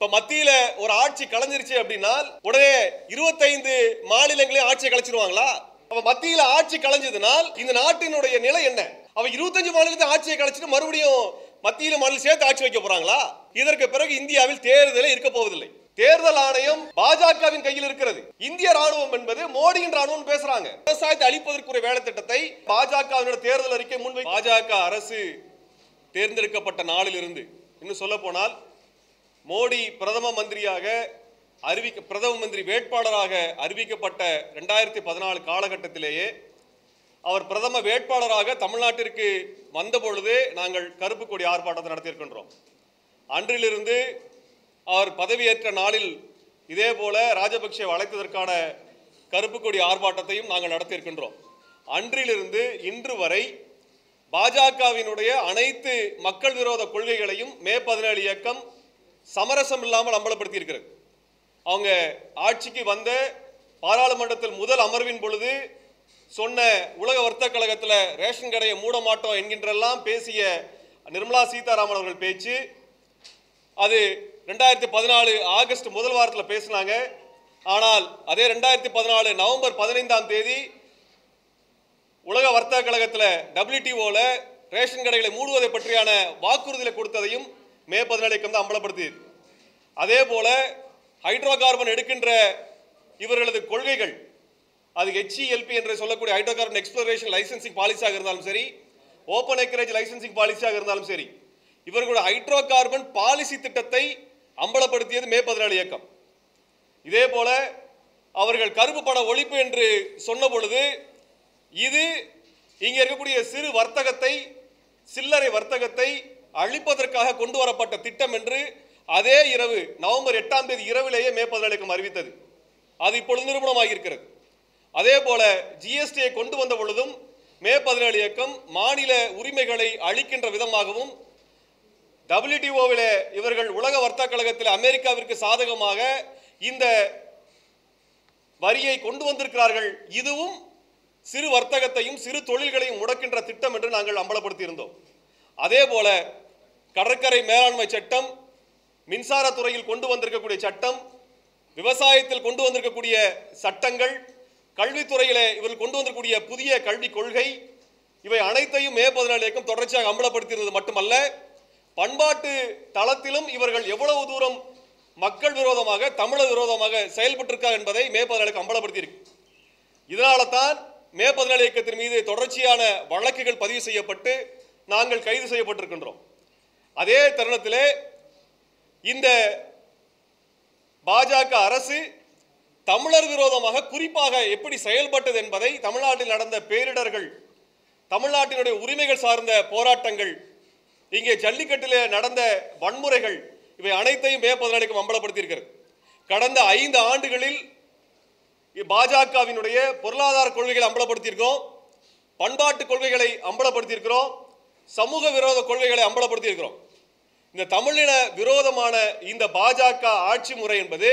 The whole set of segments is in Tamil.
இப்ப மத்தியில ஒரு ஆட்சி கலைஞ்சிருச்சு அப்படின்னா உடனே 25 மாநிலங்களையும் ஆட்சியை கலைச்சிருவாங்களா? அப்ப மத்தியில ஆட்சி கலைஞ்சதுனால் இந்த நாட்டினுடைய நிலை என்ன? அவ 25 மாநிலத்தை ஆட்சியை கலைச்சிட்டு மறுபடியும் மத்தியில மாநிலம் சேர்த்து ஆட்சி வைக்க போறாங்களா? இதற்கு பிறகு இந்தியாவில் தேர்தலே இருக்க போவதில்லை. தேர்தல் ஆணையம் பாஜகவின் கையில் இருக்கிறது. இந்திய ராணுவம் என்பது மோடியின் ராணுவம் பேசுறாங்க. விவசாயத்தை அழிப்பதற்குரிய வேலை திட்டத்தை பாஜக தேர்தல் அறிக்கை முன்வை பாஜக அரசு தேர்ந்தெடுக்கப்பட்ட நாளில் இருந்து இன்னும் சொல்ல போனால் மோடி பிரதம மந்திரி வேட்பாளராக அறிவிக்கப்பட்ட 2014 காலகட்டத்திலேயே அவர் பிரதம வேட்பாளராக தமிழ்நாட்டிற்கு வந்த பொழுதே நாங்கள் கருப்பு கொடி ஆர்ப்பாட்டத்தை நடத்தியிருக்கின்றோம். அன்றிலிருந்து அவர் பதவியேற்ற நாளில் இதே போல ராஜபக்சே அழைத்ததற்கான கருப்பு கொடி ஆர்ப்பாட்டத்தையும் நாங்கள் நடத்தியிருக்கின்றோம். அன்றிலிருந்து இன்று வரை பாஜகவினுடைய அனைத்து மக்கள் விரோத கொள்கைகளையும் மே 17 இயக்கம் சமரசம் இல்லாமல் அம்பலப்படுத்தி இருக்கிறது. அவங்க ஆட்சிக்கு வந்த பாராளுமன்றத்தில் முதல் அமர்வின் பொழுது சொன்ன உலக வர்த்தக கழகத்தில் ரேஷன் கடையை மூட மாட்டோம் என்கின்றெல்லாம் பேசிய நிர்மலா சீதாராமன் அவர்கள் பேச்சு, அது 2014 ஆகஸ்ட் முதல் வாரத்தில் பேசினாங்க. ஆனால் அதே 2014 நவம்பர் 15ஆம் தேதி உலக வர்த்தக கழகத்தில் WTOல ரேஷன் கடைகளை மூடுவதை பற்றியான வாக்குறுதிகளை கொடுத்ததையும் மே 17 இயக்கம் தான் அம்பலப்படுத்தியது. அதே போல ஹைட்ரோ கார்பன் எடுக்கின்ற இவர்களது கொள்கைகள், அது HELP என்று சொல்லக்கூடிய ஹைட்ரோ கார்பன் எக்ஸ்ப்ளோரேஷன் லைசன்சிங் பாலிசியாக இருந்தாலும் சரி, ஓப்பன் ஏக்கரேஜ் லைசன்சிங் பாலிசியாக இருந்தாலும் சரி, இவர்களுடைய ஹைட்ரோ கார்பன் பாலிசி திட்டத்தை அம்பலப்படுத்தியது மே 17 இயக்கம். இதே போல அவர்கள் கருப்பு பண ஒழிப்பு என்று சொன்ன பொழுது இது இங்கே இருக்கக்கூடிய சிறு வர்த்தகத்தை, சில்லறை வர்த்தகத்தை அழிப்பதற்காக கொண்டு வரப்பட்ட திட்டம் என்று அதே இரவு நவம்பர் 8ஆம் தேதி இரவிலேயே மே 17 இயக்கம் அறிவித்தது. அது இப்பொழுது நிரூபணமாக இருக்கிறது. அதே போல GSTயை கொண்டு வந்த பொழுதும் மே 17 இயக்கம் மாநில உரிமைகளை அளிக்கின்ற விதமாகவும் WTOவிலே இவர்கள் உலக வர்த்தக கழகத்தில் அமெரிக்காவிற்கு சாதகமாக இந்த வரியை கொண்டு வந்திருக்கிறார்கள். இதுவும் சிறு வர்த்தகத்தையும் சிறு தொழில்களையும் முடக்கின்ற திட்டம் என்று நாங்கள் அம்பலப்படுத்தி இருந்தோம். அதே போல கடற்கரை மேலாண்மை சட்டம், மின்சாரத்துறையில் கொண்டு வந்திருக்கக்கூடிய சட்டம், விவசாயத்தில் கொண்டு வந்திருக்கக்கூடிய சட்டங்கள், கல்வித்துறையிலே இவர்கள் கொண்டு வந்திருக்கக்கூடிய புதிய கல்விக் கொள்கை, இவை அனைத்தையும் மே 17 இயக்கம் தொடர்ச்சியாக அம்பலப்படுத்தியிருந்தது மட்டுமல்ல, பண்பாட்டு தளத்திலும் இவர்கள் எவ்வளவு தூரம் மக்கள் விரோதமாக, தமிழர் விரோதமாக செயல்பட்டிருக்கார் என்பதை மே 17 இயக்கம் அம்பலப்படுத்தியிருக்கு. இதனால தான் மே 17 இயக்கத்தின் மீது தொடர்ச்சியான வழக்குகள் பதிவு செய்யப்பட்டு நாங்கள் கைது செய்யப்பட்டிருக்கின்றோம். அதே தருணத்திலே இந்த பாஜக அரசு தமிழர் விரோதமாக குறிப்பாக எப்படி செயல்பட்டது என்பதை, தமிழ்நாட்டில் நடந்த பேரிடர்கள், தமிழ்நாட்டினுடைய உரிமைகள் சார்ந்த போராட்டங்கள், இங்கே ஜல்லிக்கட்டிலே நடந்த வன்முறைகள், இவை அனைத்தையும் மே 17 அம்பலப்படுத்தி இருக்கிறது. கடந்த 5 ஆண்டுகளில் பாஜகவினுடைய பொருளாதார கொள்கைகளை அம்பலப்படுத்தியிருக்கிறோம், பண்பாட்டு கொள்கைகளை அம்பலப்படுத்தியிருக்கிறோம், சமூக விரோத கொள்கைகளை அம்பலப்படுத்தியிருக்கிறோம். இந்த தமிழின விரோதமான இந்த பாஜக ஆட்சி முறை என்பது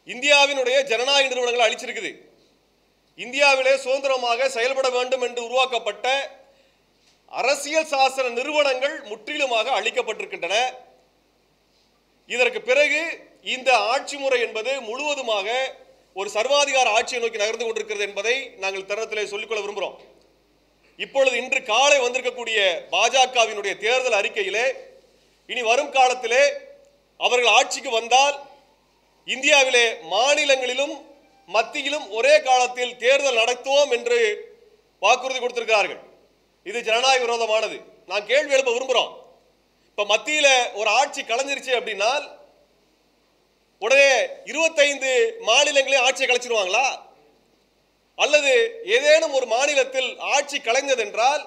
இந்தியாவினுடைய ஜனநாயக நிறுவனங்களை அழிச்சிருக்குது. இந்தியாவிலே சுதந்திரமாக செயல்பட வேண்டும் என்று உருவாக்கப்பட்ட அரசியல் சாசன நிறுவனங்கள் முற்றிலுமாக அழிக்கப்பட்டிருக்கின்றன. இதற்கு பிறகு இந்த ஆட்சி முறை என்பது முழுவதுமாக ஒரு சர்வாதிகார ஆட்சியை நோக்கி நகர்ந்து கொண்டிருக்கிறது என்பதை நாங்கள் தருணத்திலே சொல்லிக்கொள்ள விரும்புகிறோம். இப்பொழுது இன்று காலை வந்திருக்கக்கூடிய பாஜகவினுடைய தேர்தல் அறிக்கையிலே இனி வரும் காலத்திலே அவர்கள் ஆட்சிக்கு வந்தால் இந்தியாவிலே மாநிலங்களிலும் மத்தியிலும் ஒரே காலத்தில் தேர்தல் நடத்துவோம் என்று வாக்குறுதி கொடுத்திருக்கிறார்கள். இது ஜனநாயக விரோதமானது. நான் கேள்வி எழுப்ப விரும்புகிறோம். இப்ப மத்தியில ஒரு ஆட்சி கலைஞ்சிருச்சு அப்படின்னா உடனே 25 மாநிலங்களையும் ஆட்சியை கலைச்சிருவாங்களா? அல்லது ஏதேனும் ஒரு மாநிலத்தில் ஆட்சி கலைஞது என்றால்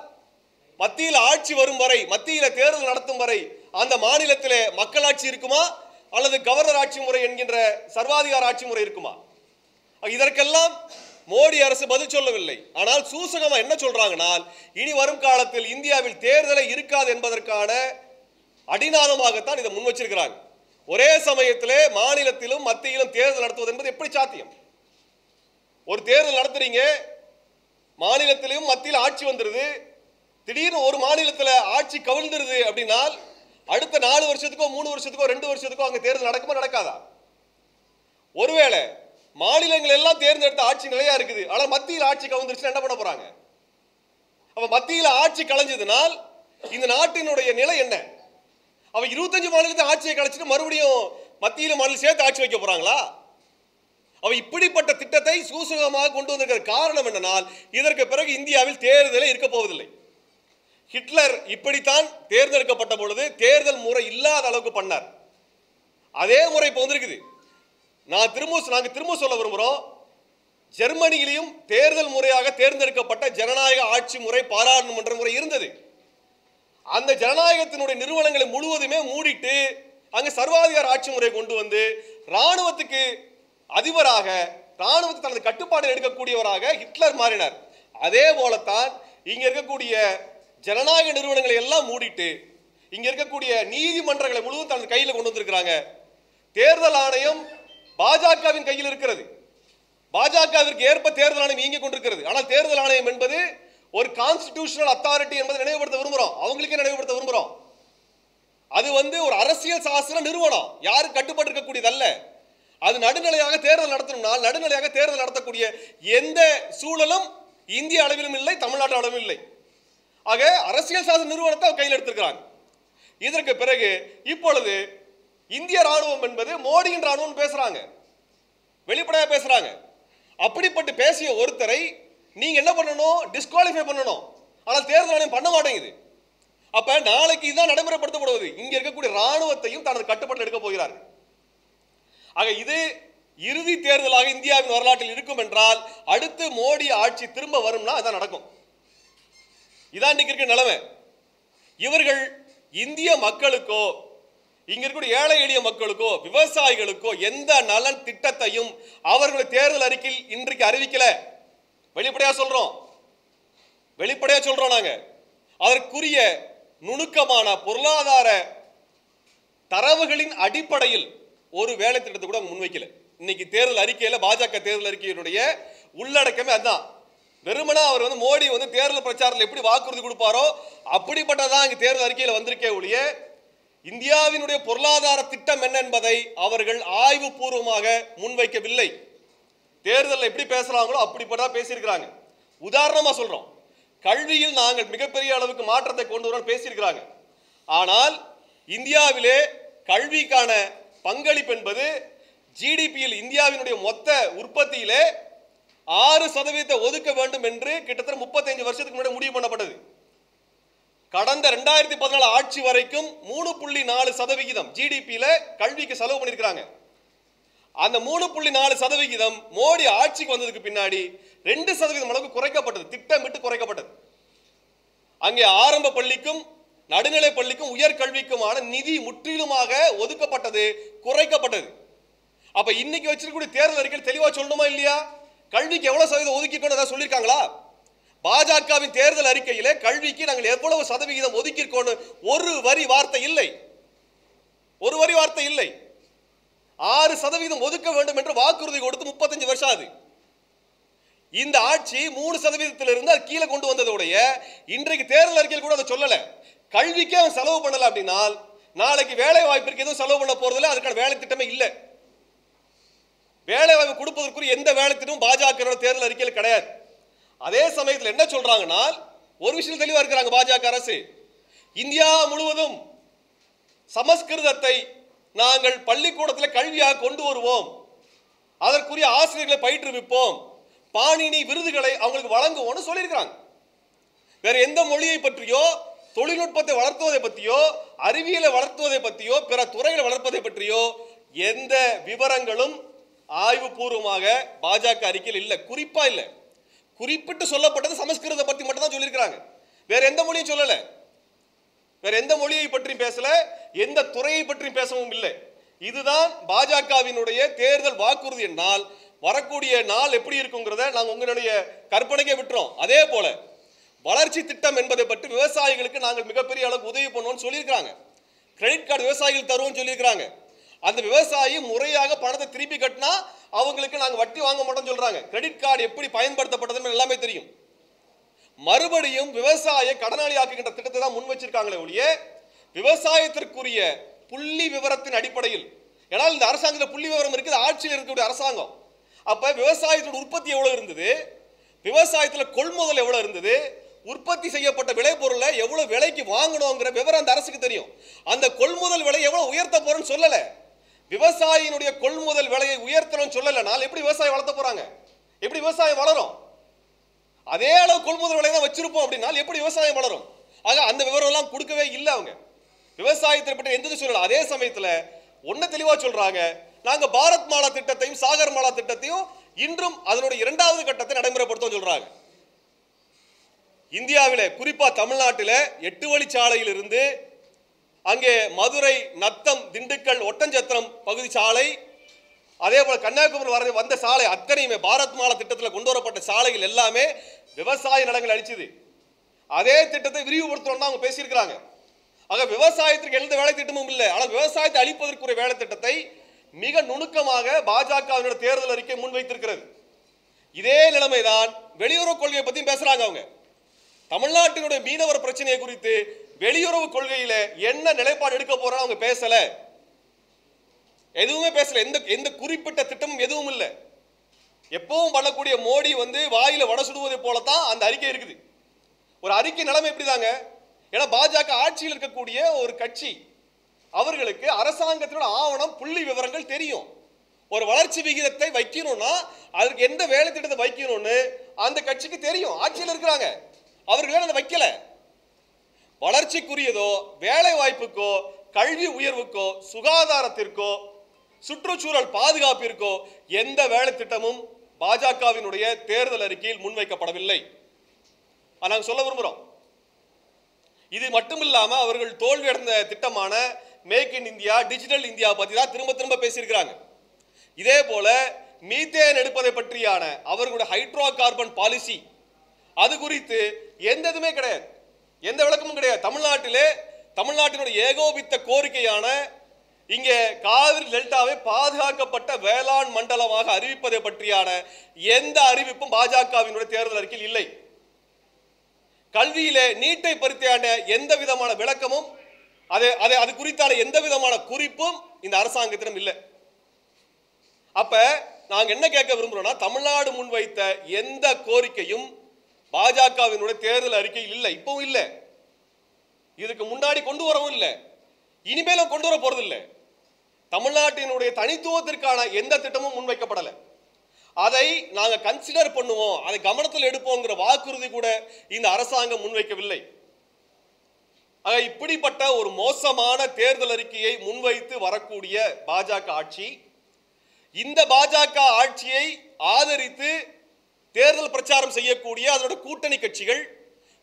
மத்தியில் ஆட்சி வரும் வரை, மத்தியில் தேர்தல் நடத்தும் வரை அந்த மாநிலத்திலே மக்களாட்சி இருக்குமா அல்லது கவர்னர் ஆட்சி முறை என்கின்ற சர்வாதிகார ஆட்சி முறை இருக்குமா? இதற்கெல்லாம் மோடி அரசு பதில் சொல்லவில்லை. ஆனால் சூசகமா என்ன சொல்றாங்கன்னா, இனி வரும் காலத்தில் இந்தியாவில் தேர்தலை இருக்காது என்பதற்கான அடிநாதமாகத்தான் இதை முன் வச்சிருக்கிறாங்க. ஒரே சமயத்திலே மாநிலத்திலும் மத்தியிலும் தேர்தல் நடத்துவது என்பது எப்படி சாத்தியம்? ஒரு தேர்தல் நடத்துறீங்க, மாநிலத்திலும் மத்தியில் ஆட்சி வந்துருது, திடீர்னு ஒரு மாநிலத்தில் ஆட்சி கவிழ்ந்துருது அப்படின்னால் அடுத்த 4 வருஷத்துக்கோ 3 வருஷத்துக்கோ 2 வருஷத்துக்கோ அங்க தேர்தல் நடக்குமா நடக்காதா? ஒருவேளை மாநிலங்கள் எல்லாம் தேர்ந்தெடுத்த ஆட்சி நிலையா இருக்குது, ஆனால் மத்தியில் ஆட்சி கவுந்துருச்சுன்னா என்ன பண்ண போறாங்க? அப்ப மத்தியில் ஆட்சி கலைஞ்சதுனால் இந்த நாட்டினுடைய நிலை என்ன? அவ 25 மாநிலத்தை ஆட்சியை கலைச்சிட்டு மறுபடியும் மத்தியில மாநிலம் சேர்த்து ஆட்சி வைக்க போறாங்களா? அவ இப்படிப்பட்ட திட்டத்தை சூசகமாக கொண்டு வந்திருக்கிற காரணம் என்னன்னால், இதற்கு பிறகு இந்தியாவில் தேர்தலே இருக்க போவதில்லை. ஹிட்லர் இப்படித்தான் தேர்ந்தெடுக்கப்பட்ட பொழுது தேர்தல் முறை இல்லாத அளவுக்கு பண்ணார். அதே முறை இப்போ வந்திருக்குது. நாங்க திரும்ப சொல்ல விரும்புகிறோம், ஜெர்மனியிலும் தேர்தல் முறையாக தேர்ந்தெடுக்கப்பட்ட ஜனநாயக ஆட்சி முறை, பாராளுமன்ற முறை இருந்தது. அந்த ஜனநாயகத்தினுடைய நிறுவனங்களை முழுவதுமே மூடிட்டு அங்க சர்வாதிகார ஆட்சி முறை கொண்டு வந்து ராணுவத்துக்கு அதிபராக, ராணுவத்தை தனது கட்டுப்பாடு எடுக்கக்கூடியவராக ஹிட்லர் மாறினார். அதே போலத்தான் இங்க இருக்கக்கூடிய ஜனநாயக நிறுவனங்களை எல்லாம் மூடிட்டு இங்க இருக்கக்கூடிய நீதிமன்றங்களை முழுவதும் தனது கையில் கொண்டு வந்திருக்கிறாங்க. தேர்தல் ஆணையம் பாஜகவின் கையில் இருக்கிறது. பாஜகவிற்கு ஏற்ப தேர்தல் ஆணையம் இயங்கிக் கொண்டிருக்கிறது. ஆனால் தேர்தல் ஆணையம் என்பது ஒரு கான்ஸ்டிடியூஷனல் அத்தாரிட்டி என்பதை நினைவுபடுத்த விரும்புகிறோம். அவங்களுக்கே நினைவுபடுத்த விரும்புகிறோம். அது ஒரு அரசியல் சாசன நிறுவனம், யாரும் கட்டுப்பட்டு இருக்கக்கூடியதல்ல. அது நடுநிலையாக தேர்தல் நடத்தணும்னா நடுநிலையாக தேர்தல் நடத்தக்கூடிய எந்த சூழலும் இந்திய அளவிலும் இல்லை, தமிழ்நாட்டு அளவிலும் இல்லை. ஆக அரசியல் சாசன நிறுவனத்தை கையில் எடுத்திருக்கிறாங்க. இதற்கு பிறகு இப்பொழுது இந்திய ராணுவம் என்பது மோடியின் ராணுவம் பேசுறாங்க, வெளிப்படையா பேசுறாங்க. அப்படிப்பட்டு பேசிய ஒருத்தரை நீங்க என்ன பண்ணணும்? டிஸ்குவாலிஃபை பண்ணணும். ஆனால் தேர்தல் ஆணையம் பண்ண மாட்டேங்குது. அப்ப நாளைக்கு இதுதான் நடைமுறைப்படுத்தப்படுவது. இங்க இருக்கக்கூடிய ராணுவத்தையும் தனது கட்டுப்பாட்டில் எடுக்க போகிறார்கள். ஆக இது இறுதி தேர்தலாக இந்தியாவின் வரலாற்றில் இருக்கும் என்றால் அடுத்து மோடி ஆட்சி திரும்ப வரும்னா அதான் நடக்கும். இதான் இன்னைக்கு இருக்கிற நிலைமை. இவர்கள் இந்திய மக்களுக்கோ இங்க இருக்கக்கூடிய ஏழை எளிய மக்களுக்கோ விவசாயிகளுக்கோ எந்த நலன் திட்டத்தையும் அவர்களுடைய தேர்தல் அறிக்கையில் இன்றைக்கு அறிவிக்கல. வெளிப்படையா சொல்றோம், நாங்க அதற்குரிய நுணுக்கமான பொருளாதார தரவுகளின் அடிப்படையில் ஒரு வேலை திட்டத்தை கூட முன்வைக்கல. இன்னைக்கு தேர்தல் அறிக்கையில பாஜக தேர்தல் அறிக்கையினுடைய உள்ளடக்கமே அதுதான். வெறுமனா அவர் மோடி தேர்தல் பிரச்சாரத்தில் எப்படி வாக்குறுதி கொடுப்பாரோ அப்படிப்பட்டதான் இங்க தேர்தல் அறிக்கையில் வந்திருக்கே ஒழிய இந்தியாவினுடைய பொருளாதார திட்டம் என்ன என்பதை அவர்கள் ஆய்வு பூர்வமாக முன்வைக்கவில்லை. தேர்தலில் எப்படி பேசுறாங்களோ அப்படிப்பட்டதான் பேசியிருக்கிறாங்க. உதாரணமா சொல்றோம், கல்வியில் நாங்கள் மிகப்பெரிய அளவுக்கு மாற்றத்தை கொண்டு வர பேசியிருக்கிறாங்க. ஆனால் இந்தியாவிலே கல்விக்கான பங்களிப்பு என்பது ஜிடிபியில் இந்தியாவினுடைய மொத்த உற்பத்தியிலே 6% ஒதுக்க வேண்டும் என்று கிட்டத்தட்ட 35 வருஷத்துக்கு முன்னாடி முடிவு பண்ணப்பட்டது. கடந்த 2014 ஆட்சி வரைக்கும் 3.4% ஜிடிபியில கல்விக்கு செலவு பண்ணிருக்காங்க. அந்த 3.4% மோடி ஆட்சிக்கு வந்ததுக்கு பின்னாடி 2% அளவுக்கு குறைக்கப்பட்டது, திட்டமிட்டு குறைக்கப்பட்டது. அங்கே ஆரம்ப பள்ளிக்கும் நடுநிலை பள்ளிக்கும் உயர்கல்விக்குமான நிதி முற்றிலுமாக ஒதுக்கப்பட்டது, குறைக்கப்பட்டது. அப்ப இன்னைக்கு வச்சிருக்கக்கூடிய தேர்தல் அறிக்கையில் தெளிவா சொல்லணுமா இல்லையா? கல்விக்கு எவ்வளவு சதவீதம் ஒதுக்கிக்கணும் சொல்லியிருக்காங்களா? பாஜகவின் தேர்தல் அறிக்கையிலே கல்விக்கு நாங்கள் எவ்வளவு சதவிகிதம் ஒதுக்கியிருக்கோம் ஒரு வரி வார்த்தை இல்லை, 6% ஒதுக்க வேண்டும் என்று வாக்குறுதி கொடுத்து 35 வருஷம் ஆகுது. இந்த ஆட்சி 3%இருந்து அது கீழே கொண்டு வந்ததோடைய இன்றைக்கு தேர்தல் அறிக்கையில் கூட அதை சொல்லல. கல்விக்கே அவன் செலவு பண்ணல அப்படின்னா நாளைக்கு வேலை வாய்ப்பிற்கு எதுவும் செலவு பண்ண போறதில்லை, அதுக்கான வேலை திட்டமே இல்லை. வேலை வாய்ப்பு கொடுப்பதற்குரிய எந்த வேலை திட்டமும் பாஜக தேர்தல் அறிக்கையில் கிடையாது. அதே சமயத்தில் என்ன சொல்றாங்கன்னா ஒரு விஷயம் தெளிவா இருக்கிறாங்க பாஜக அரசு, இந்தியா முழுவதும் சமஸ்கிருதத்தை நாங்கள் பள்ளிக்கூடத்தில் கல்வியாக கொண்டு வருவோம், அதற்குரிய ஆசிரியர்களை பயிற்றுவிப்போம், பாணினி விருதுகளை அவங்களுக்கு வழங்குவோம்னு சொல்லியிருக்கிறாங்க. வேற எந்த மொழியை பற்றியோ தொழில்நுட்பத்தை வளர்த்துவதை பற்றியோ அறிவியலை வளர்த்துவதை பற்றியோ பிற துறைகளை வளர்ப்பதை பற்றியோ எந்த விவரங்களும் ஆய்வு பூர்வமாக பாஜக அறிக்கையில் இல்லை, குறிப்பா இல்லை. குறிப்பிட்டு சொல்லப்பட்டது சமஸ்கிருதத்தை பற்றி மட்டும் தான் சொல்லியிருக்கிறாங்க, வேற எந்த மொழியும் சொல்லல, வேற எந்த மொழியை பற்றியும் பேசல, எந்த துறையை பற்றியும் பேசவும் இல்லை. இதுதான் பாஜகவினுடைய தேர்தல் வாக்குறுதி என்னால் வரக்கூடிய நாள் எப்படி இருக்குங்கிறத நாங்கள் உங்களுடைய கற்பனைக்கே விட்டுறோம். அதே போல வளர்ச்சி திட்டம் என்பதை பற்றி விவசாயிகளுக்கு நாங்கள் மிகப்பெரிய அளவுக்கு உதவி பண்ணுவோம்னு சொல்லியிருக்கிறாங்க. கிரெடிட் கார்டு விவசாயிகள் தருவோம்னு சொல்லியிருக்கிறாங்க. அந்த விவசாயி முறையாக பணத்தை திருப்பி கட்டினா அவங்களுக்கு நாங்கள் வட்டி வாங்க மாட்டோம்னு சொல்றாங்க. கிரெடிட் கார்டு எப்படி பயன்படுத்தப்பட்டதுன்னு எல்லாமே தெரியும். மறுபடியும் விவசாய கடனாளி ஆக்குகின்ற திட்டத்தை தான் முன் வச்சிருக்காங்களே ஒழிய விவசாயத்திற்குரிய புள்ளி விவரத்தின் அடிப்படையில், ஏன்னால் இந்த அரசாங்கத்தில் புள்ளி விவரம் இருக்குது, ஆட்சியில் இருக்கக்கூடிய அரசாங்கம். அப்ப விவசாயத்தோட உற்பத்தி எவ்வளவு இருந்தது, விவசாயத்தில் கொள்முதல் எவ்வளவு இருந்தது, உற்பத்தி செய்யப்பட்ட விளைபொருளை எவ்வளவு விலைக்கு வாங்கணுங்கிற விவரம் அந்த அரசுக்கு தெரியும். அந்த கொள்முதல் விலை எவ்வளவு உயர்த்த போறேன்னு சொல்லல. விவசாயினுடைய கொள்முதல் விலையை உயர்த்தணும்னு சொல்லல. நாள் எப்படி விவசாயம் வளர்த்த போறாங்க, எப்படி விவசாயம் வளரும்? அதே அளவு கொள்முதல் விலை தான் வச்சிருப்போம் அப்படின்னா எப்படி விவசாயம் வளரும்? ஆக அந்த விவரம் எல்லாம் கொடுக்கவே இல்லை. அவங்க விவசாயத்தை பற்றி எந்த சொல்லல. அதே சமயத்தில் ஒன்னு தெளிவா சொல்றாங்க, நாங்க பாரத் மாலா திட்டத்தையும் சாகர் மாலா திட்டத்தையும் இன்றும் அதனுடைய இரண்டாவது கட்டத்தை நடைமுறைப்படுத்த சொல்றாங்க. இந்தியாவிலே குறிப்பா தமிழ்நாட்டில் 8 வழிச்சாலையில் இருந்து அங்கே மதுரை, நத்தம், திண்டுக்கல், ஒட்டஞ்சத்திரம் பகுதி சாலை, அதே போல கன்னியாகுமரி வந்த சாலை அத்தனையுமே பாரத் மாலா திட்டத்தில் கொண்டு வரப்பட்ட சாலைகள் எல்லாமே விவசாய நிலங்கள் அளிச்சது. அதே திட்டத்தை விரிவுபடுத்தணும் அவங்க பேசியிருக்கிறாங்க. ஆக விவசாயத்திற்கு எந்த வேலை திட்டமும் இல்லை. ஆனால் விவசாயத்தை அளிப்பதற்குரிய வேலை திட்டத்தை மிக நுணுக்கமாக பாஜக தேர்தல் அறிக்கை முன்வைத்திருக்கிறது. இதே நிலைமைதான் வெளியுறவு கொள்கையை பத்தியும் பேசுறாங்க. அவங்க தமிழ்நாட்டினுடைய மீனவர் பிரச்சனையை குறித்து வெளியுறவு கொள்கையில என்ன நிலைப்பாடு எடுக்க போறாங்க அவங்க பேசல, எதுவுமே பேசல. எந்த குறிப்பிட்ட திட்டமும் எதுவும் இல்லை. எப்பவும் பண்ணக்கூடிய மோடி வாயில வட சுடுவதை போலதான் அந்த அறிக்கை இருக்குது. ஒரு அறிக்கை நிலைமை எப்படிதாங்க, ஏன்னா பாஜக ஆட்சியில் இருக்கக்கூடிய ஒரு கட்சி, அவர்களுக்கு அரசாங்கத்தினோட ஆவணம் புள்ளி விவரங்கள் தெரியும். ஒரு வளர்ச்சி விகிதத்தை வைக்கணும்னா அதுக்கு எந்த வேலை திட்டத்தை வைக்கணும்னு அந்த கட்சிக்கு தெரியும். ஆட்சியில் இருக்கிறாங்க, அவர்களே அதை வைக்கல. வளர்ச்சிக்குரியதோ வேலை வாய்ப்புக்கோ கல்வி உயர்வுக்கோ சுகாதாரத்திற்கோ சுற்றுச்சூழல் பாதுகாப்பிற்கோ எந்த வேலை திட்டமும் பாஜகவினுடைய தேர்தல் அறிக்கையில் முன்வைக்கப்படவில்லை. நாங்கள் சொல்ல விரும்புகிறோம், இது மட்டுமில்லாம அவர்கள் தோல்வியடைந்த திட்டமான make in India, digital India பத்தி தான் திரும்ப திரும்ப பேசியிருக்கிறாங்க. இதே போல மீத்தேன் எடுப்பதை பற்றியான அவர்களுடைய ஹைட்ரோ கார்பன் பாலிசி, அது குறித்து எந்ததுமே கிடையாது, எந்த விளக்கமும் கிடையாது. தமிழ்நாட்டினுடைய ஏகோபித்த கோரிக்கையான இங்கே காவிரி டெல்டாவை பாதுகாக்கப்பட்ட வேளாண் மண்டலமாக அறிவிப்பதை பற்றியான எந்த அறிவிப்பும் பாஜகவினுடைய தேர்தல் அறிக்கையில் இல்லை. கல்வியிலே நீட்டை பற்றியான எந்த விதமான விளக்கமும் அது குறித்தான எந்த விதமான குறிப்பும் இந்த அரசாங்கத்திடம் இல்லை. அப்ப நாங்க என்ன கேட்க விரும்புறோம்னா, தமிழ்நாடு முன்வைத்த எந்த கோரிக்கையும் பாஜகவினுடைய தேர்தல் அறிக்கையில் இல்லை, இப்பவும் இல்லை, இதுக்கு முன்னாடி கொண்டு வரவும் இல்லை, இனிமேலும் கொண்டு வர போறது இல்லை. தமிழ்நாட்டினுடைய தனித்துவத்திற்கான எந்த திட்டமும் முன்வைக்கப்படலை. அதை நாங்க கன்சிடர் பண்ணுவோம், அதை கவனத்தில் எடுப்போங்கிற வாக்குறுதி கூட இந்த அரசாங்கம் முன்வைக்கவில்லை. இப்படிப்பட்ட ஒரு மோசமான தேர்தல் அறிக்கையை முன்வைத்து வரக்கூடிய பாஜக ஆட்சி, இந்த பாஜக ஆட்சியை ஆதரித்து தேர்தல் பிரச்சாரம் செய்யக்கூடிய அதோட கூட்டணி கட்சிகள்,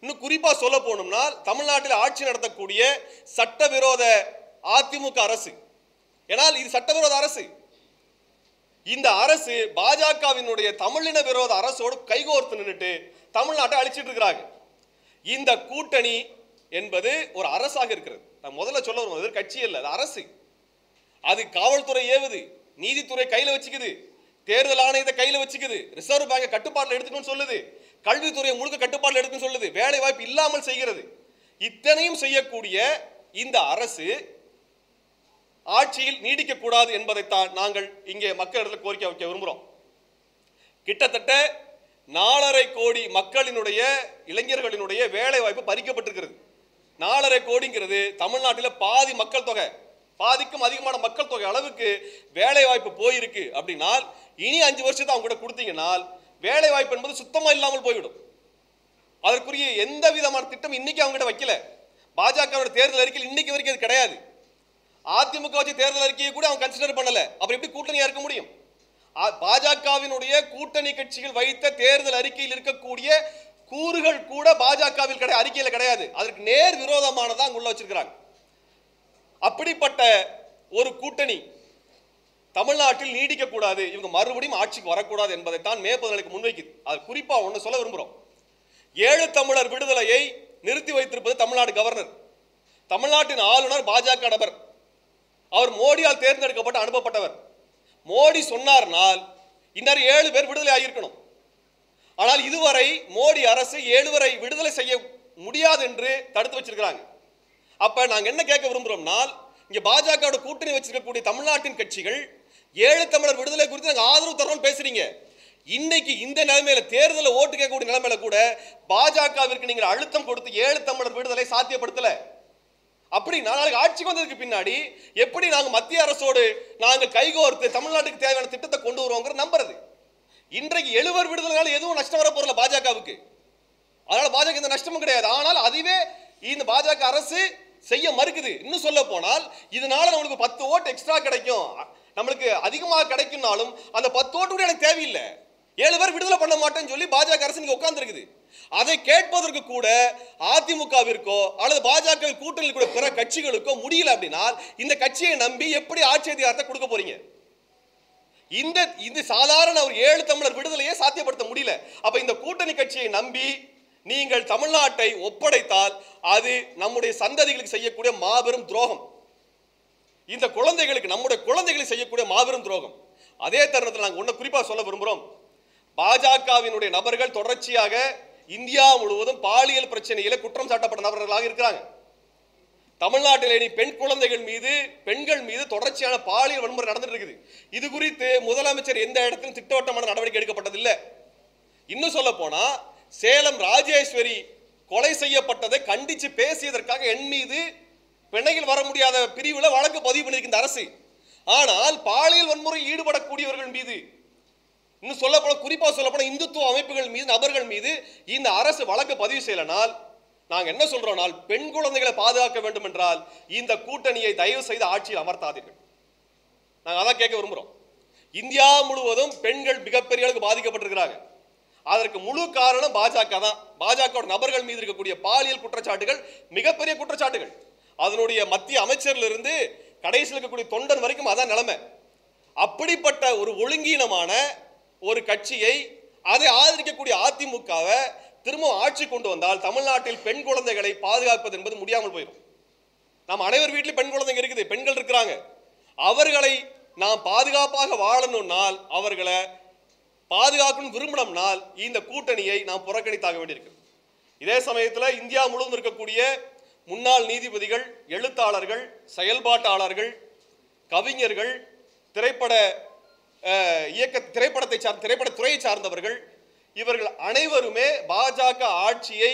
இன்னும் குறிப்பா சொல்ல போனோம்னா தமிழ்நாட்டில் ஆட்சி நடத்தக்கூடிய சட்டவிரோத அதிமுக அரசு, ஏனால் இது சட்டவிரோத அரசு. இந்த அரசு பாஜகவினுடைய தமிழின விரோத அரசோடு கைகோர்த்து நின்றுட்டு தமிழ்நாட்டை அழிச்சிட்டு இருக்கிறாங்க. இந்த கூட்டணி என்பது ஒரு அரசாக இருக்கிறது. நான் முதல்ல சொல்ல வரும், கட்சி இல்லை, அது அரசு. அது காவல்துறை ஏவுது, நீதித்துறை கையில வச்சுக்குது, தேர்தல் ஆணையத்தை கையில வச்சுக்குது, ரிசர்வ் பேங்கை கட்டுப்பாட்டில் எடுத்துக்கணும்னு சொல்லுது, கல்வித்துறையை முழுக்க கட்டுப்பாட்டில் எடுத்துன்னு சொல்லுது, வேலை வாய்ப்பு இல்லாமல் செய்கிறது. இத்தனையும் செய்யக்கூடிய இந்த அரசு ஆட்சியில் நீடிக்க கூடாது என்பதைத்தான் நாங்கள் இங்கே மக்களிடத்தில் கோரிக்கை வைக்க விரும்புகிறோம். கிட்டத்தட்ட 4.5 கோடி மக்களினுடைய இளைஞர்களினுடைய வேலை வாய்ப்பு பறிக்கப்பட்டிருக்கிறது. 4.5 கோடிங்கிறது தமிழ்நாட்டில் பாதி மக்கள் தொகை, பாதிக்கும் அதிகமான மக்கள் தொகை அளவுக்கு வேலை வாய்ப்பு போயிருக்கு. அப்படின்னா இனி 5 வருஷத்தை அவங்க கூட கொடுத்தீங்கன்னால் வேலை வாய்ப்பு என்பது சுத்தமா இல்லாமல் போய்விடும். அதற்குரிய எந்த விதமான திட்டம் இன்னைக்கு அவங்க வைக்கல. பாஜக தேர்தல் அறிக்கையில் இன்னைக்கு வரைக்கும் அது கிடையாது. அதிமுக வச்சு தேர்தல் அறிக்கையை கூட அவங்க கன்சிடர் பண்ணல. அப்புறம் எப்படி கூட்டணியா இருக்க முடியும்? பாஜகவினுடைய கூட்டணி கட்சிகள் வைத்த தேர்தல் அறிக்கையில் இருக்கக்கூடிய கூறுகள் கூட பாஜகவில் கிடையாது, அறிக்கையில கிடையாது. அதற்கு நேர் விரோதமானதான் அங்க உள்ள வச்சிருக்கிறாங்க. அப்படிப்பட்ட ஒரு கூட்டணி தமிழ்நாட்டில் நீடிக்க கூடாது, இவங்க மறுபடியும் ஆட்சிக்கு வரக்கூடாது என்பதைத்தான் மே 14 முன்வைக்குது. அது குறிப்பா ஒன்று சொல்ல விரும்புகிறோம். 7 தமிழர் விடுதலையை நிறுத்தி வைத்திருப்பது தமிழ்நாடு கவர்னர். தமிழ்நாட்டின் ஆளுநர் பாஜக நபர், அவர் மோடியால் தேர்ந்தெடுக்கப்பட்டு அனுப்பப்பட்டவர். மோடி சொன்னார்னால் இன்னும் 7 பேர் விடுதலை ஆகியிருக்கணும். ஆனால் இதுவரை மோடி அரசு 7 பேரை விடுதலை செய்ய முடியாது என்று தடுத்து வச்சிருக்கிறாங்க. அப்ப நாங்க என்ன கேட்க விரும்புறோம்னா, இங்க பாஜகவோட கூட்டணி வச்சிருக்கக்கூடிய தமிழ்நாட்டின் கட்சிகள் தமிழர் விடுதலை குறித்து நாங்க ஆதரவு தரோம்னு பேசுறீங்க. இன்னைக்கு இந்த நிலைமையில தேர்தலில் ஓட்டு கேட்கக்கூடிய நிலைமையில கூட பாஜகவிற்கு நீங்கள் அழுத்தம் கொடுத்து தமிழர் விடுதலை சாத்தியப்படுத்தல. அப்படி நாளைக்கு ஆட்சிக்கு வந்ததுக்கு பின்னாடி எப்படி நாங்க மத்திய அரசோடு நாங்கள் கைகோர்த்து தமிழ்நாட்டுக்கு தேவையான திட்டத்தை கொண்டு வருவோங்கிற நம்புறது. இன்றைக்கு 70 விடுதலைனால எதுவும் நஷ்டம் வர போறல பாஜகவுக்கு. அதனால பாஜக இந்த நஷ்டமும் கிடையாது. ஆனால் அதுவே இந்த பாஜக அரசு செய்ய மறுக்குது. இன்னும் சொல்ல போனால் இதனால நம்மளுக்கு 10 ஓட்டு எக்ஸ்ட்ரா கிடைக்கும், நம்மளுக்கு அதிகமாக கிடைக்கும்னாலும் அந்த 10 ஓட்டு கூட எனக்கு தேவையில்லை, 7 பேர் விடுதலை பண்ண மாட்டேன்னு சொல்லி பாஜக அரசு நீங்க உட்கார்ந்து இருக்குது. அதை கேட்பதற்கு கூட அதிமுகவிற்கோ அல்லது பாஜக கூட்டணியில் கூட பிற கட்சிகளுக்கோ முடியல. அப்படின்னா இந்த கட்சியை நம்பி எப்படி ஆட்சி அதிகாரத்தை கொடுக்க போறீங்க? இந்த சாதாரண ஒரு 7 தமிழர் விடுதலையே சாத்தியப்படுத்த முடியல. அப்ப இந்த கூட்டணி கட்சியை நம்பி நீங்கள் தமிழ்நாட்டை ஒப்படைத்தால் அது நம்முடைய சந்ததிகளுக்கு செய்யக்கூடிய மாபெரும் துரோகம். இந்த குழந்தைகளுக்கு, நம்முடைய குழந்தைகளுக்கு செய்யக்கூடிய மாபெரும் துரோகம். அதே தருணத்தில் நாங்கள் ஒன்று குறிப்பாக சொல்ல விரும்புகிறோம். பாஜகவினுடைய நபர்கள் தொடர்ச்சியாக இந்தியா முழுவதும் பாலியல் பிரச்சனையில குற்றம் சாட்டப்பட்ட நபர்களாக இருக்கிறாங்க. தமிழ்நாட்டில் பெண் குழந்தைகள் மீது, பெண்கள் மீது தொடர்ச்சியான பாலியல் வன்முறை நடந்துட்டு இருக்குது. இது குறித்து முதலமைச்சர் எந்த இடத்திலும் திட்டவட்டமான நடவடிக்கை எடுக்கப்பட்டதில்லை. இன்னும் சொல்ல போனா சேலம் ராஜேஸ்வரி கொலை செய்யப்பட்டதை கண்டிச்சு பேசியதற்காக என் மீது பிணையில் வர முடியாத பிரிவுல வழக்கு பதிவு பண்ணியிருக்கின்ற அரசு. ஆனால் பாலியல் வன்முறையில் ஈடுபடக்கூடியவர்கள் மீது, இன்னும் சொல்லப்போன குறிப்பாக சொல்லப்போன இந்துத்துவ அமைப்புகள் மீது, நபர்கள் மீது இந்த அரசு வழக்கு பதிவு செய்யலனால் நாங்கள் என்ன சொல்றோம்னால், பெண் குழந்தைகளை பாதுகாக்க வேண்டும் என்றால் இந்த கூட்டணியை தயவு செய்து ஆட்சியில் அமர்த்தாதீர்கள். நாங்கள் அதான் கேட்க விரும்புகிறோம். இந்தியா முழுவதும் பெண்கள் மிகப்பெரிய அளவுக்கு பாதிக்கப்பட்டிருக்கிறாங்க. அதற்கு முழு காரணம் பாஜக தான். பாஜக நபர்கள் மீது இருக்கக்கூடிய பாலியல் குற்றச்சாட்டுகள் மிகப்பெரிய குற்றச்சாட்டுகள். அதனுடைய மத்திய அமைச்சரிலிருந்து கடைசியில் இருக்கக்கூடிய தொண்டன் வரைக்கும் அதான் நிலைமை. அப்படிப்பட்ட ஒரு ஒழுங்கீனமான ஒரு கட்சியை, அதை ஆதரிக்கக்கூடிய அதிமுகவை திரும்ப ஆட்சி கொண்டு வந்தால் தமிழ்நாட்டில் பெண் குழந்தைகளை பாதுகாப்பது என்பது முடியாமல் போயிடும். நாம் அனைவர் வீட்டிலும் பெண் குழந்தைங்க இருக்குது, பெண்கள் இருக்கிறாங்க. அவர்களை நாம் பாதுகாப்பாக வாழணும்னால், அவர்களை பாதுகாக்கணும் விரும்பினோம்னால் இந்த கூட்டணியை நாம் புறக்கணித்தாக வேண்டியிருக்கு. இதே சமயத்தில் இந்தியா முழுவதும் இருக்கக்கூடிய முன்னாள் நீதிபதிகள், எழுத்தாளர்கள், செயல்பாட்டாளர்கள், கவிஞர்கள், திரைப்படத்துறையை சார்ந்தவர்கள், இவர்கள் அனைவருமே பாஜக ஆட்சியை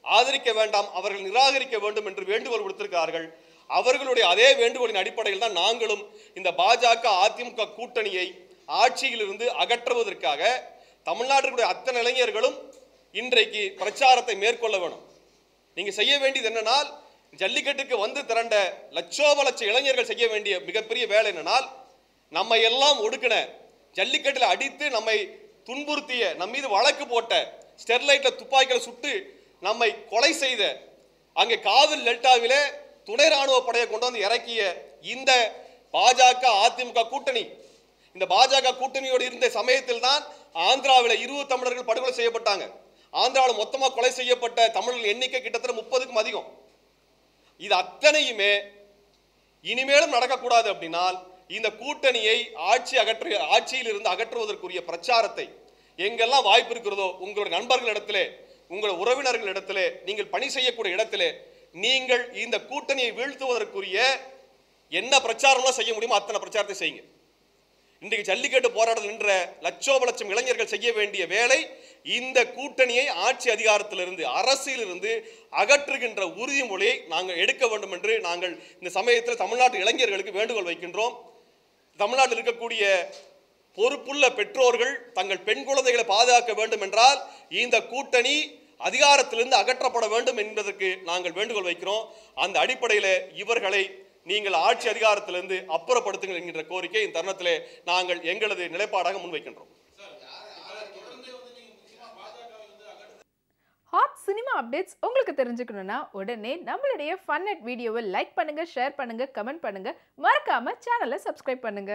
ஆதரிக்க வேண்டாம், அவர்கள் நிராகரிக்க வேண்டும் என்று வேண்டுகோள் விடுத்திருக்கிறார்கள். அவர்களுடைய அதே வேண்டுகோளின் அடிப்படையில் தான் நாங்களும் இந்த பாஜக அதிமுக கூட்டணியை ஆட்சியிலிருந்து அகற்றுவதற்காக தமிழ்நாட்டிற்குரிய அத்தனை இளைஞர்களும் இன்றைக்கு பிரச்சாரத்தை மேற்கொள்ள வேணும். நீங்க செய்ய வேண்டியது என்னன்னால், ஜல்லிக்கட்டுக்கு வந்து திரண்ட லட்சோப லட்ச இளைஞர்கள் செய்ய வேண்டிய மிகப்பெரிய வேலை என்னன்னால், நம்மை எல்லாம் ஒடுக்கின, ஜல்லிக்கட்டில் அடித்து நம்மை துன்புறுத்திய, நம் மீது வழக்கு போட்ட, ஸ்டெர்லைட்ல துப்பாக்கிகளை சுட்டு நம்மை கொலை செய்த, அங்கே காவிரி டெல்டாவிலே துணை ராணுவ படையை கொண்டு வந்து இறக்கிய இந்த பாஜக அதிமுக கூட்டணி, இந்த பாஜக கூட்டணியோடு இருந்த சமயத்தில் தான் ஆந்திராவில் 20 தமிழர்கள் படுகொலை செய்யப்பட்டாங்க. ஆந்திராவில் மொத்தமாக கொலை செய்யப்பட்ட தமிழர்கள் எண்ணிக்கை கிட்டத்தட்ட 30க்கும் அதிகம். இது அத்தனையுமே இனிமேலும் நடக்கக்கூடாது. அப்படின்னால் இந்த கூட்டணியை ஆட்சியில் இருந்து அகற்றுவதற்குரிய பிரச்சாரத்தை எங்கெல்லாம் வாய்ப்பு இருக்கிறதோ, உங்களுடைய நண்பர்களிடத்திலே, உங்கள் உறவினர்களிடத்திலே, நீங்கள் பணி செய்யக்கூடிய இடத்திலே நீங்கள் இந்த கூட்டணியை வீழ்த்துவதற்குரிய என்ன பிரச்சாரம்லாம் செய்ய முடியுமோ அத்தனை பிரச்சாரத்தை செய்யுங்க. இன்றைக்கு ஜல்லிக்கட்டு போராட்டத்தில் நின்ற லட்சோப லட்சம் இளைஞர்கள் செய்ய வேண்டிய வேலை, இந்த கூட்டணியை ஆட்சி அதிகாரத்திலிருந்து, அரசியலிருந்து அகற்றுகின்ற உறுதிமொழியை நாங்கள் எடுக்க வேண்டும் என்று நாங்கள் இந்த சமயத்தில் தமிழ்நாட்டு இளைஞர்களுக்கு வேண்டுகோள் வைக்கின்றோம். தமிழ்நாட்டில் இருக்கக்கூடிய பொறுப்புள்ள பெற்றோர்கள் தங்கள் பெண் குழந்தைகளை பாதுகாக்க வேண்டும் என்றால் இந்த கூட்டணி அதிகாரத்திலிருந்து அகற்றப்பட வேண்டும் என்பதற்கு நாங்கள் வேண்டுகோள் வைக்கிறோம். அந்த அடிப்படையில் இவர்களை நீங்கள் ஆட்சி அதிகாரத்திலிருந்து அப்புறப்படுத்துங்கள் என்கின்ற கோரிக்கை இந்த தருணத்திலே நாங்கள் எங்களது நிலைப்பாடாக முன்வைக்கின்றோம். ஹாட் சினிமா அப்டேட்ஸ் உங்களுக்கு தெரிஞ்சுக்கணும்னா உடனே நம்மளுடைய ஃபன் நெட் வீடியோவை லைக் பண்ணுங்க, ஷேர் பண்ணுங்க, கமெண்ட் பண்ணுங்க, மறக்காம சேனலை சப்ஸ்கிரைப் பண்ணுங்க.